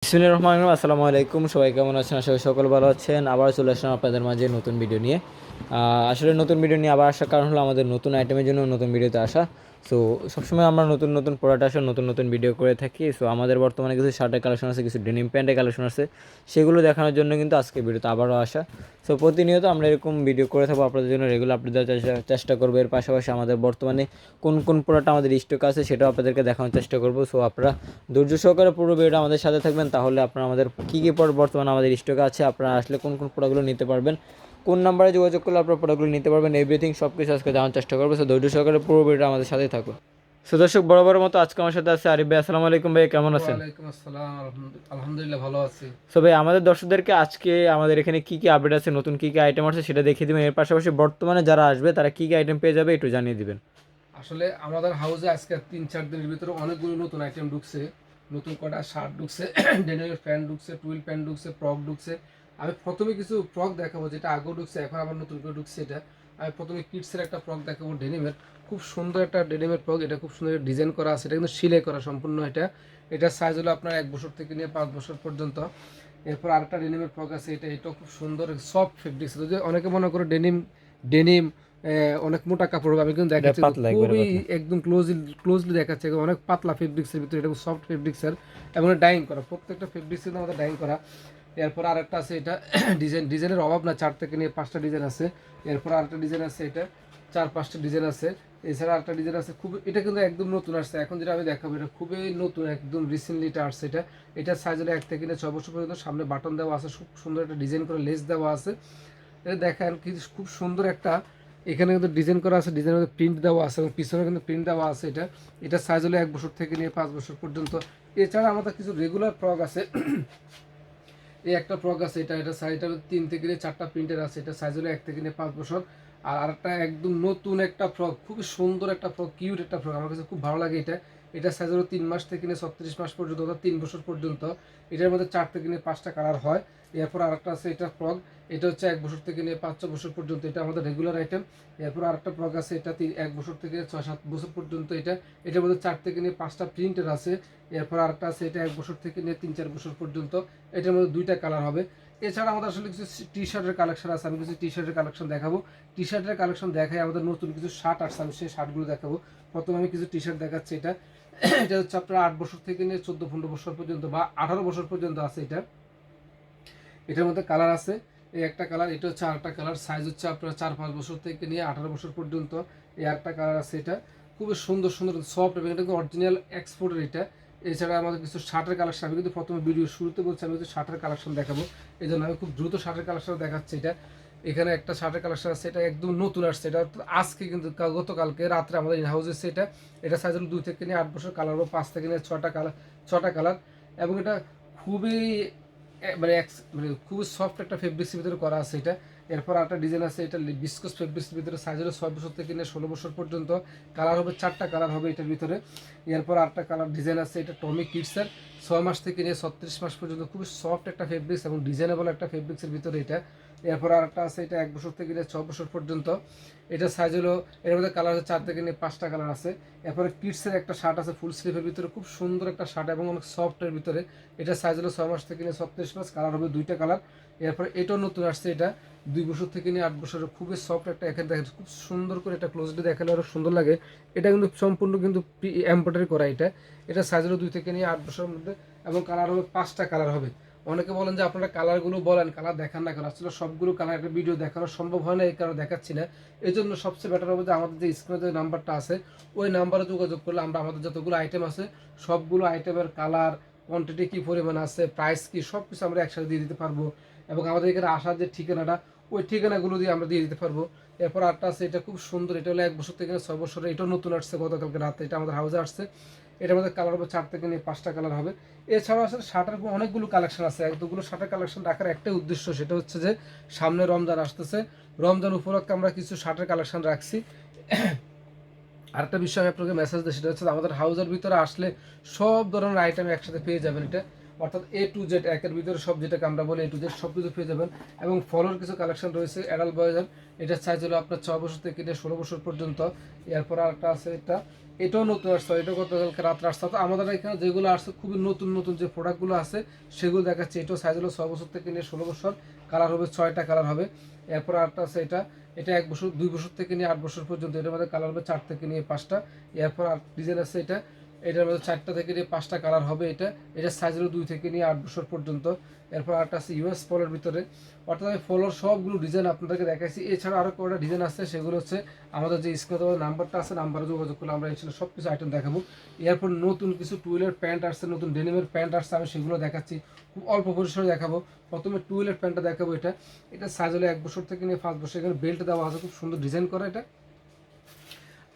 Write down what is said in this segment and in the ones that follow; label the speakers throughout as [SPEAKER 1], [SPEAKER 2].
[SPEAKER 1] বিসমিল্লাহির রহমানির রহিম। আসসালামু আলাইকুম, সবাই কেমন আছেন? আশা করি সকল ভালো আছেন। আবার চলে আসলাম আপনাদের মাঝে নতুন ভিডিও নিয়ে। আসলে নতুন ভিডিও নিয়ে আবার আসার কারণ হলো আমাদের নতুন আইটেমের জন্য নতুন ভিডিওতে আসা। সো সবসময় আমরা নতুন নতুন প্রোডাক্ট আসা, নতুন নতুন ভিডিও করে থাকি। সো আমাদের বর্তমানে কিছু শার্টের কালেকশন আছে, কিছু ডেনিম প্যান্টের কালেকশন আছে, সেগুলো দেখানোর জন্য কিন্তু আজকে ভিডিওতে আবারও আসা। সো প্রতিনিয়ত আমরা এরকম ভিডিও করে থাকবো আপনাদের জন্য, রেগুলার আপডেট দেওয়ার চেষ্টা করবো। এর পাশাপাশি আমাদের বর্তমানে কোন কোন প্রোডাক্ট আমাদের স্টক আছে সেটাও আপনাদেরকে দেখানোর চেষ্টা করবো। সো আপনারা ধৈর্য সহকারে পুরো ভিডিওটা আমাদের সাথে থাকবেন, তাহলে আপনারা আমাদের কী কী প্রোডাক্ট বর্তমানে আমাদের স্টকে আছে, আপনারা আসলে কোন কোন প্রোডাক্টগুলো নিতে পারবেন, কোন নাম্বারে যোগাযোগ করলে আপনার প্রোডাক্টগুলো নিতে পারবেন, এভরিথিং সব কিছু আজকে জানার চেষ্টা করবো। সো ধৈর্য সহকারে পুরো ভিডিওটা আমাদের সাথেই থাকুন। সো দর্শক, বরাবরের মতো আজকে আমার সাথে আছে আরিফ ভাই। আসসালামু আলাইকুম ভাই, কেমন আছেন?
[SPEAKER 2] ওয়ালাইকুম আসসালাম। আলহামদুলিল্লাহ ভালো আছি।
[SPEAKER 1] সো ভাই, আমাদের দর্শকদেরকে আজকে আমাদের এখানে কী কী আপডেট আছে, নতুন কী কী আইটেম আছে সেটা দেখিয়ে দেবেন। এর পাশাপাশি বর্তমানে যারা আসবে তারা কী কী আইটেম পেয়ে যাবে একটু জানিয়ে দিবেন।
[SPEAKER 2] আসলে আমাদের হাউসে আজকে 3-4 দিনের ভিতরে অনেকগুলো নতুন আইটেম ঢুকছে। নতুন কটা শার্ট ঢুকছে, ডেনিমের প্যান্ট ঢুকছে, টুইল প্যান্ট ঢুকছে, ফ্রক ঢুকছে। আমি প্রথমে কিছু ফ্রক দেখাবো যেটা আগেও ঢুকছে, এখন আবার নতুন করে ঢুকছে। এটা আমি প্রথমে কিডসের একটা ফ্রক দেখাবো ডেনিমের। খুব সুন্দর একটা ডেনিমের ফ্রক, এটা খুব সুন্দর ডিজাইন করা আছে, এটা কিন্তু সেলাই করা সম্পূর্ণ। এটার সাইজ হলো আপনার 1 বছর থেকে নিয়ে 5 বছর পর্যন্ত। এরপর আরেকটা ডেনিমের ফ্রক আছে, এটাও খুব সুন্দর সফট ফেব্রিক্স। যদি অনেকে মনে করে ডেনিম ডেনিম অনেক মোটা কাপড় হবে, আমি কিন্তু
[SPEAKER 1] এটা
[SPEAKER 2] দেখাচ্ছি
[SPEAKER 1] পাতলা, একবারে
[SPEAKER 2] খুবই
[SPEAKER 1] পাতলা।
[SPEAKER 2] একদম ক্লোজলি দেখাচ্ছে, অনেক পাতলা ফেব্রিক্সের ভিতরে, এটা সফট ফেব্রিক্সের এবং ডাইং করা, প্রত্যেকটা ফেব্রিক্স কিন্তু আমাদের ডাইং করা। এরপর আরেকটা আছে, এটা ডিজাইনের অভাব না, 4 থেকে নিয়ে 5টা ডিজাইন আছে। এরপর আরেকটা ডিজাইন আছে, এটা 4-5টা ডিজাইন আছে। এছাড়া আরেকটা ডিজাইন আছে, খুব এটা কিন্তু একদম নতুন আসছে, এখন যেটা আমি দেখাবো এটা খুবই নতুন, একদম রিসেন্টলি এটা আসছে। এটা সাইজ হলো 1 থেকে নিয়ে 6 বছর পর্যন্ত। সামনে বাটন দেওয়া আছে, খুব সুন্দর একটা ডিজাইন করে লেস দেওয়া আছে। এটা দেখেন কি খুব সুন্দর একটা, এখানে কিন্তু ডিজাইন করা আছে, ডিজাইনের মধ্যে প্রিন্ট দেওয়া আছে এবং পিছনে কিন্তু প্রিন্ট দেওয়া আছে। এটা সাইজ হলো 1 বছর থেকে নিয়ে 5 বছর পর্যন্ত। এছাড়া আমাদের কিছু রেগুলার ফ্রক আছে। এই একটা ফ্রক আছে, এটা সাইজ 3 থেকে নিয়ে 4টা প্রিন্টের আছে, এটা সাইজ হলো 1 থেকে নিয়ে 5 বছর। আর আরেকটা একদম নতুন একটা ফ্রক, খুবই সুন্দর একটা ফ্রক, কিউট একটা ফ্রক, আমার কাছে খুব ভালো লাগে। এটা সাইজ হলো 3 মাস থেকে নিয়ে 36 মাস পর্যন্ত, অর্থাৎ 3 বছর পর্যন্ত। এটার মধ্যে 4 থেকে নিয়ে 5টা কালার হয়। এরপর আরেকটা আছে, এটা ফ্রক, এটা হচ্ছে 1 বছর থেকে নিয়ে 5-6 বছর পর্যন্ত, এটা আমাদের রেগুলার আইটেম। এরপর আরেকটা ফ্রক আছে, এটা 1 বছর থেকে 6-7 বছর পর্যন্ত। এটার মধ্যে 4 থেকে নিয়ে 5টা প্রিন্টের আছে। এরপর আরেকটা আছে, এটা 1 বছর থেকে নিয়ে 3-4 বছর পর্যন্ত। এটার মধ্যে 2টা কালার হবে। এছাড়া আমাদের আসলে কিছু টি শার্টের কালেকশন আছে, আমি কিছু টি শার্টের কালেকশন দেখাবো। টি শার্টের কালেকশন দেখাই, আমাদের নতুন কিছু শার্ট আসছে, আমি সেই শার্টগুলো দেখাবো। প্রথমে আমি কিছু টি শার্ট দেখাচ্ছি। এটা হচ্ছে আপনার 8 বছর থেকে নিয়ে 14-15 বছর পর্যন্ত বা 18 বছর পর্যন্ত আছে। এটার মধ্যে কালার আছে, এই একটা কালার, এটা হচ্ছে আরেকটা কালার। সাইজ হচ্ছে আপনার 4-5 বছর থেকে নিয়ে 18 বছর পর্যন্ত। এই একটা কালার আছে, এটা খুবই সুন্দর সুন্দর সফট এবং এটা কিন্তু অরিজিনাল এক্সপোর্টের এটা। এছাড়া আমাদের কিছু শার্টের কালেকশন, আমি কিন্তু প্রথমে ভিডিও শুরুতে বলছি আমি কিন্তু শার্টের কালেকশন দেখাবো, এই জন্য আমি খুব দ্রুত শার্টের কালেকশন দেখাচ্ছি। এখানে একটা শার্টের কালেকশন আছে, এটা একদম নতুন আসছে, এটা আজকে কিন্তু গতকালকে রাত্রে আমাদের ইন হাউস এসেছে। এটা সাইজ হলো 2 থেকে নিয়ে 8 বছর, কালার হবে 5 থেকে নিয়ে 6টা কালার। এবং এটা খুবই মানে খুবই সফট একটা ফেব্রিক্সের ভিতরে করা আছে এটা। এরপর আরেকটা ডিজাইন আছে, এটা বিস্কস ফেব্রিক্সের ভিতরে, সাইজ হলো 6 বছর থেকে নিয়ে 16 বছর পর্যন্ত। কালার হবে 4টা কালার হবে এটার ভিতরে। এরপর আরেকটা কালার ডিজাইন আছে, এটা টমি কিডসের 6 মাস থেকে নিয়ে 36 মাস পর্যন্ত, খুবই সফট একটা ফেব্রিক্স এবং ডিজাইনেবল একটা ফেব্রিক্সের ভিতরে এটা। এরপর আরেকটা আছে, এটা 1 বছর থেকে নিয়ে 6 বছর পর্যন্ত। এটা সাইজ হলো, এর মধ্যে কালার হচ্ছে 4 থেকে নিয়ে 5টা কালার আছে। এরপরে কিডসের একটা শার্ট আছে ফুল স্লিভের ভিতরে, খুব সুন্দর একটা শার্ট এবং অনেক সফটের ভিতরে। এটা সাইজ হলো 6 মাস থেকে নিয়ে 36 মাস, কালার হবে 2টা কালার। এরপরে এটাও নতুন আসছে, এটা 2 বছর থেকে নিয়ে 8 বছরের, খুবই সফট একটা, এখানে দেখেন খুব সুন্দর করে, এটা ক্লোজলি দেখালে আরও সুন্দর লাগে। এটা কিন্তু সম্পূর্ণ কিন্তু এমব্রয়ডারি করা। এটা সাইজ হলো 2 থেকে নিয়ে 8 বছরের মধ্যে এবং কালার হবে 5টা কালার হবে। অনেকে বলেন যে আপনারা কালারগুলো বলেন, কালার দেখান না কেন? আসলে সবগুলো কালার একটা ভিডিও দেখানো সম্ভব হয় না, এই কারণে দেখাচ্ছি না। এই জন্য সবচেয়ে বেটার হবে যে আমাদের যে স্ক্রিনে যে নাম্বারটা আছে, ওই নাম্বারে যোগাযোগ করলে আমরা আমাদের যতগুলো আইটেম আছে সবগুলো আইটেমের কালার, কোয়ান্টিটি কী পরিমাণ আছে, প্রাইস কী, সব কিছু আমরা একসাথে দিয়ে দিতে পারবো। এবং আমাদের এখানে আসার যে ঠিকানাটা, ওই ঠিকানাগুলো দিয়ে আমরা দিয়ে দিতে পারবো। এরপর আরটা আছে, এটা খুব সুন্দর, এটা হলো 1 বছর থেকে 6 বছরের, এটাও নতুন আসছে গতকালকে রাতে, এটা আমাদের হাউসে আসছে। এটার মধ্যে কালার হবে 4 থেকে নিয়ে 5টা কালার হবে। এছাড়াও আসলে শার্টের অনেকগুলো কালেকশন আছে, এতগুলো শার্টের কালেকশন রাখার একটাই উদ্দেশ্য, সেটা হচ্ছে যে সামনে রমজান আসতেছে, রমজান উপলক্ষে আমরা কিছু শার্টের কালেকশন রাখছি। আরেকটা বিষয় আমি আপনাকে মেসেজ দিই, সেটা হচ্ছে আমাদের হাউসের ভিতরে আসলে সব ধরনের আইটেম একসাথে পেয়ে যাবেন। অর্থাৎ A to Z, একের ভিতরে সব, যেটাকে আমরা বলি A to Z, সব কিছু পেয়ে যাবেন। এবং ফলোর কিছু কালেকশন রয়েছে অ্যাডাল্ট বয়েজের, এটার সাইজ হলো আপনার 6 বছর থেকে নিয়ে 16 বছর পর্যন্ত। এরপর আরেকটা আছে, এটাও নতুন আসছে, এটাও গতকালকে রাত্রে আসছে। তো আমাদের এখানে যেগুলো আসছে খুবই নতুন নতুন যে প্রোডাক্টগুলো আছে সেগুলো দেখাচ্ছি। এটাও সাইজ হলো 6 বছর থেকে নিয়ে 16 বছর, কালার হবে 6টা কালার হবে। এরপর আরেকটা আছে, এটা 1 বছর 2 বছর থেকে নিয়ে 8 বছর পর্যন্ত, এটার মধ্যে কালার হবে 4 থেকে নিয়ে 5টা। এরপর আর ডিজাইন আছে, এটার মধ্যে 4টা থেকে নিয়ে 5টা কালার হবে। এটার সাইজ হলো 2 থেকে নিয়ে 8 বছর পর্যন্ত। এরপর আরেকটা আছে ইউএস ফলোর ভিতরে, অর্থাৎ আমি ফলোর সবগুলো ডিজাইন আপনাদেরকে দেখাইছি। এছাড়া আরও কয়েকটা ডিজাইন আছে, সেগুলো হচ্ছে আমাদের যে স্ক্রিনে নাম্বারটা আছে, নাম্বারে যোগাযোগ করলে আমরা ইনশাল্লাহ সব কিছু আইটেম দেখাবো। এরপর নতুন কিছু টুয়েলের প্যান্ট আসছে, নতুন ডেনিমের প্যান্ট আসছে, আমি সেগুলো দেখাচ্ছি, খুব অল্প পরিসরে দেখাবো। প্রথমে টুয়েলের প্যান্টটা দেখাবো। এটা সাইজ হলো 1 বছর থেকে নিয়ে 5 বছর। এখানে বেল্ট দেওয়া আছে, খুব সুন্দর ডিজাইন করা।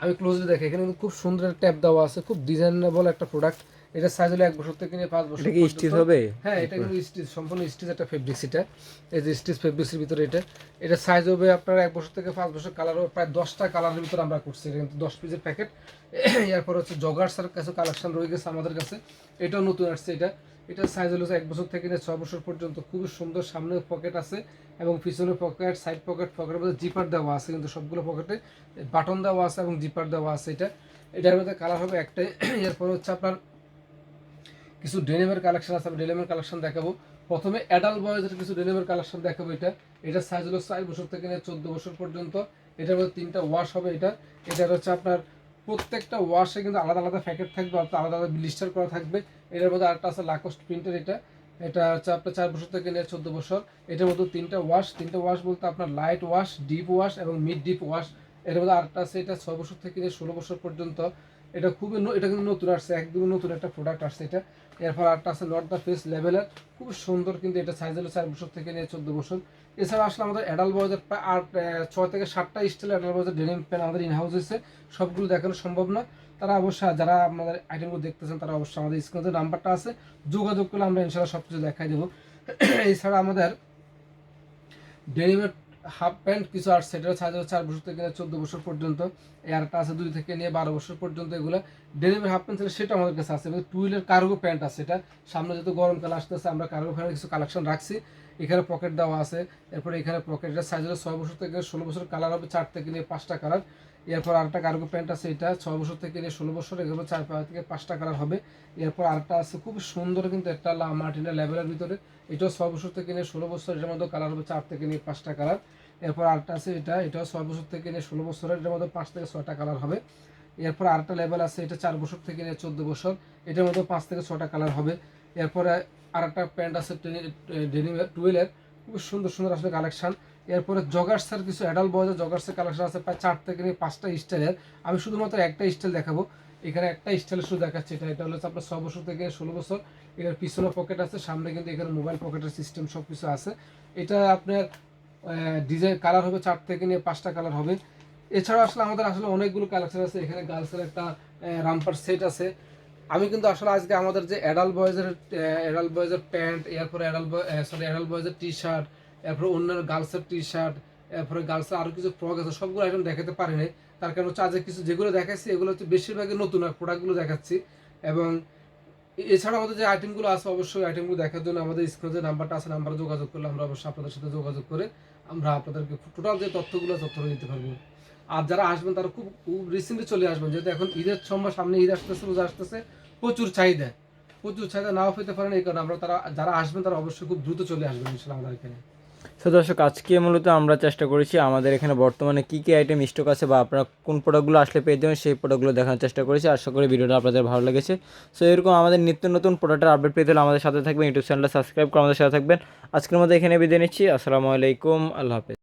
[SPEAKER 2] আমি ক্লোজলি দেখি, এখানে কিন্তু খুব সুন্দর ট্যাপ দেওয়া আছে, খুব ডিজাইনেবল একটা প্রোডাক্ট। এটা সাইজ হলো 1 বছর থেকে নিয়ে 5 বছর।
[SPEAKER 1] এটা কি স্টিচ হবে?
[SPEAKER 2] হ্যাঁ, এটা কিন্তু স্টিচ, সম্পূর্ণ স্টিচ একটা ফেব্রিক্স। এই যে স্টিচ ফেব্রিক্সের ভিতরে এটা সাইজ হবে আপনার 1 বছর থেকে 5 বছর। কালার হবে প্রায় 10টা কালারের ভিতরে আমরা করছি, এটা কিন্তু 10 পিসের প্যাকেট। এরপর হচ্ছে জগার্সের কাছে কালেকশন রয়ে গেছে আমাদের কাছে, এটাও নতুন আসছে। এটা সাইজ হলো 1 বছর থেকে নিয়ে 6 বছর পর্যন্ত। খুবই সুন্দর, সামনে পকেট আছে এবং পিছনে পকেট, সাইড পকেটের মধ্যে জিপার দেওয়া আছে, কিন্তু সবগুলো পকেটে বাটন দেওয়া আছে এবং জিপার দেওয়া আছে। এটার মধ্যে কালার হবে একটাই। এরপর হচ্ছে আপনার কিছু ডেনিমের কালেকশন আছে, আমি ডেনিমের কালেকশন দেখাবো। প্রথমে অ্যাডাল্ট বয়েজের কিছু ডেনিমের কালেকশন দেখাবো। এটা সাইজ হলো 4 বছর থেকে নিয়ে 14 বছর পর্যন্ত। এটার মধ্যে 3টা ওয়াশ হবে। এটার হচ্ছে আপনার প্রত্যেকটা ওয়াশে কিন্তু আলাদা আলাদা প্যাকেট থাকবে, অর্থাৎ আলাদা আলাদা ব্লিস্টার করা থাকবে। এটার মধ্যে আরেকটা আছে লাকোস্ট প্রিন্টের। এটা হচ্ছে আপনার 4 বছর থেকে নিয়ে 14 বছর। এটার মধ্যে 3টা ওয়াশ বলতে আপনার লাইট ওয়াশ, ডিপ ওয়াশ এবং মিড ডিপ ওয়াশ। এর মধ্যে আরেকটা আছে, এটা 6 বছর থেকে নিয়ে 16 বছর পর্যন্ত। এটা কিন্তু নতুন আসছে, একদমই নতুন একটা প্রোডাক্ট আসছে এটা। এরপর আরেকটা আছে নট দ্য ফেস লেভেলের, খুব সুন্দর, কিন্তু এটা সাইজ হলো 4 বছর থেকে নিয়ে 14 বছর। এছাড়া আসলে আমাদের অ্যাডাল্ট বয়েজের প্রায় 6 থেকে 7টা স্টাইলের অ্যাডাল্ট বয়েজের ডেনিম প্যান্ট আমাদের ইনহাউস হয়েছে। সবগুলো দেখানো সম্ভব না, তারা অবশ্যই, যারা আপনাদের আইটেমগুলো দেখতেছেন তারা অবশ্যই আমাদের স্ক্রিনে নাম্বারটা আছে, যোগাযোগ করলে আমরা ইনশাল্লাহ সব কিছু দেখাই দেবো। এছাড়া আমাদের ডেনিমের হাফ প্যান্ট কিছু আর সেটার সাইজ হচ্ছে 4 বছর থেকে 14 বছর পর্যন্ত। এরটা আছে 2 থেকে নিয়ে 12 বছর পর্যন্ত। এগুলো ডেনিমের হাফ প্যান্ট সেটা আমাদের কাছে আছে। টুইলের কার্গো প্যান্ট আছে, এটা সামনে যেহেতু গরমকাল আসতেছে, আমরা কার্গো প্যান্টের কিছু কালেকশন রাখছি। এখানে পকেট দেওয়া আছে। এরপরে এখানে পকেটের সাইজ হলো 6 বছর থেকে 16 বছর। কালার হবে 4 থেকে নিয়ে 5টা কালার। এরপর আরেকটা কার্গো প্যান্ট আছে, এটা 6 বছর থেকে নিয়ে 16 বছর। এগুলো 4 থেকে 5টা কালার হবে। এরপর আরেকটা আছে খুব সুন্দর, কিন্তু একটা মার্টিনা লেভেলের ভিতরে, এটাও 6 বছর থেকে নিয়ে 16 বছর। এটার মধ্যে কালার হবে 4 থেকে নিয়ে 5টা কালার। এরপর আরেকটা আছে, এটাও 6 বছর থেকে নিয়ে 16 বছরের, এটার মধ্যে 5 থেকে 6টা কালার হবে। এরপর আরেকটা লেভেল আছে, এটা 4 বছর থেকে নিয়ে 14 বছর, এটার মধ্যে 5 থেকে 6টা কালার হবে। এরপরে আরেকটা প্যান্ট আছে ডেনিমের টুয়েলের, খুব সুন্দর সুন্দর আসলে কালেকশন। এরপরে জগার্সের কিছু অ্যাডাল্ট বয়েজের জগার্সের কালেকশন আছে প্রায় 4 থেকে নিয়ে 5টা স্টাইলের। আমি শুধুমাত্র একটা স্টাইল দেখাবো, এখানে একটা স্টাইল শুধু দেখাচ্ছি। এটা হলো আপনার 6 বছর থেকে 16 বছর। এটার পিছনে পকেট আছে, সামনে কিন্তু এখানে মোবাইল পকেটের সিস্টেম সব কিছু আছে। এটা আপনার ডিজাইন কালার হবে 4 থেকে নিয়ে 5টা কালার হবে। এছাড়াও আসলে আমাদের আসলে অনেকগুলো কালেকশন আছে। এখানে গার্লসের একটা রামপার সেট আছে। আমি কিন্তু আসলে আজকে আমাদের যে অ্যাডাল্ট বয়েজের প্যান্ট, এরপরে অ্যাডাল্ট বয়েজের টি শার্ট, এরপরে অন্যান্য গার্লসের টি শার্ট, এরপরে গার্লসের আরও কিছু ফ্রক আছে, সবগুলো আইটেম দেখাতে পারিনি। তার কারণ হচ্ছে আজকে কিছু যেগুলো দেখাচ্ছি এগুলো হচ্ছে বেশিরভাগই নতুন প্রোডাক্টগুলো দেখাচ্ছি। এবং এছাড়া আমাদের যে আইটেমগুলো আছে, অবশ্যই আইটেমগুলো দেখার জন্য আমাদের স্ক্রিনে যে নাম্বারটা আছে, নাম্বারে যোগাযোগ করলে আমরা অবশ্যই আপনাদের সাথে যোগাযোগ করে আমরা আপনাদেরকে টোটাল যে তথ্যগুলো দিতে পারবো। আর যারা আসবেন তারা খুব রিসেন্টলি চলে আসবেন, যেহেতু এখন ঈদের সময়, সামনে ঈদ আসতেছে, রোজা আসতেছে, প্রচুর চাহিদা নাও পেতে পারেন। এই কারণে যারা আসবেন তারা অবশ্যই খুব দ্রুত চলে আসবেন ইনশাআল্লাহ আমাদের এখানে।
[SPEAKER 1] তো দর্শক, আজকে মূলত আমরা চেষ্টা করেছি আমাদের এখানে বর্তমানে কী কী আইটেম স্টক আছে বা আপনারা কোন প্রোডাক্টগুলো আসলে পেয়ে যাবেন সেই প্রোডাক্টগুলো দেখানোর চেষ্টা করেছি। আশা করি ভিডিওটা আপনাদের ভালো লেগেছে। সো এরকম আমাদের নিত্য নতুন প্রোডাক্টের আপডেট পেতে হলে আমাদের সাথে থাকবেন, ইউটিউব চ্যানেলটা সাবস্ক্রাইব করে আমাদের সাথে থাকবেন। আজকের মধ্যে এখানে বিদায় নিচ্ছি। আসসালামু আলাইকুম, আল্লাহ হাফেজ।